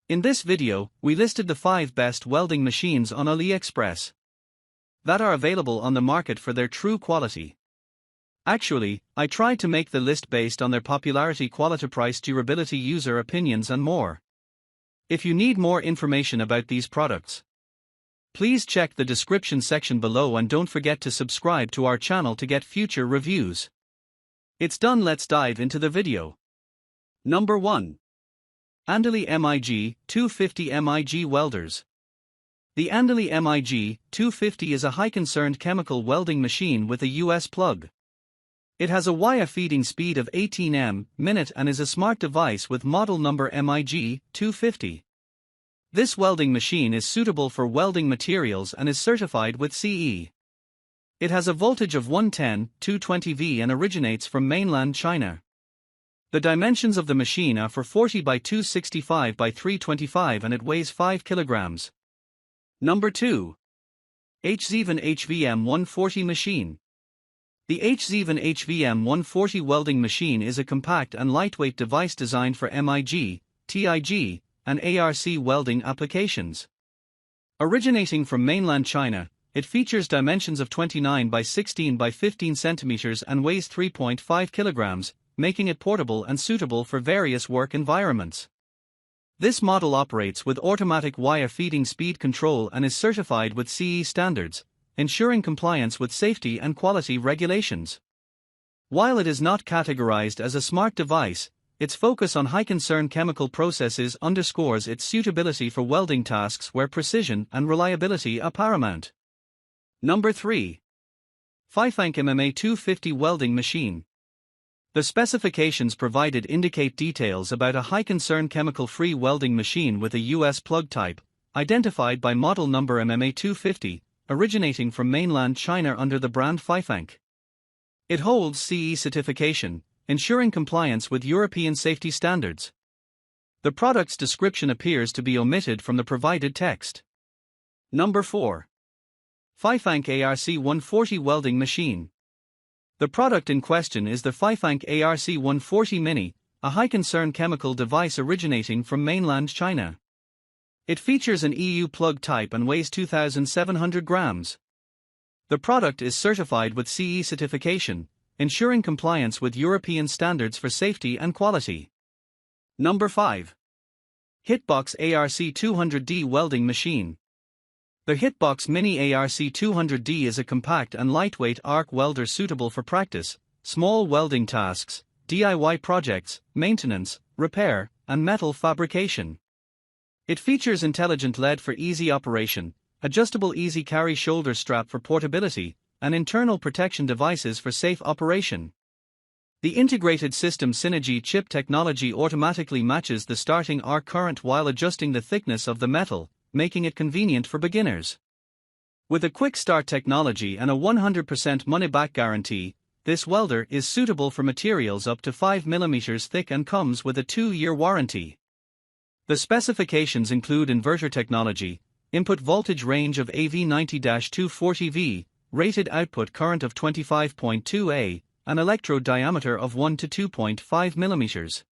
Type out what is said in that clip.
In this video, we listed the 5 best welding machines on Aliexpress that are available on the market for their true quality. Actually, I tried to make the list based on their popularity, quality, price, durability, user opinions and more. If you need more information about these products, please check the description section below and don't forget to subscribe to our channel to get future reviews. It's done, let's dive into the video. Number 1. ANDELI MIG 250 MIG Welders. The ANDELI MIG 250 is a high-concerned chemical welding machine with a US plug. It has a wire feeding speed of 18 m/minute and is a smart device with model number MIG 250. This welding machine is suitable for welding materials and is certified with CE. It has a voltage of 110/220 V and originates from mainland China. The dimensions of the machine are for 40 by 265 by 325 and it weighs 5 kilograms. Number 2. HZEN HVM 140 machine. The HZEN HVM 140 welding machine is a compact and lightweight device designed for MIG, TIG, and ARC welding applications. Originating from mainland China, it features dimensions of 29 by 16 by 15 centimeters and weighs 3.5 kilograms, making it portable and suitable for various work environments. This model operates with automatic wire feeding speed control and is certified with CE standards, ensuring compliance with safety and quality regulations. While it is not categorized as a smart device, its focus on high-concern chemical processes underscores its suitability for welding tasks where precision and reliability are paramount. Number 3. FEIFANKE MMA 250 welding machine. The specifications provided indicate details about a high-concern chemical-free welding machine with a US plug type, identified by model number MMA 250, originating from mainland China under the brand FEIFANKE. It holds CE certification, ensuring compliance with European safety standards. The product's description appears to be omitted from the provided text. Number 4. FEIFANKE ARC 140 welding machine. The product in question is the FEIFANKE ARC 140 Mini, a high-concern chemical device originating from mainland China. It features an EU plug type and weighs 2,700 grams. The product is certified with CE certification, ensuring compliance with European standards for safety and quality. Number 5. HITBOX ARC 200D welding machine. The HITBOX Mini ARC 200D is a compact and lightweight arc welder suitable for practice, small welding tasks, DIY projects, maintenance, repair, and metal fabrication. It features intelligent LED for easy operation, adjustable easy carry shoulder strap for portability, and internal protection devices for safe operation. The integrated system Synergy chip technology automatically matches the starting arc current while adjusting the thickness of the metal, making it convenient for beginners. With a quick start technology and a 100% money-back guarantee, this welder is suitable for materials up to 5 mm thick and comes with a 2-year warranty. The specifications include inverter technology, input voltage range of AV 90-240 V, rated output current of 25.2 A, and electrode diameter of 1 to 2.5 mm.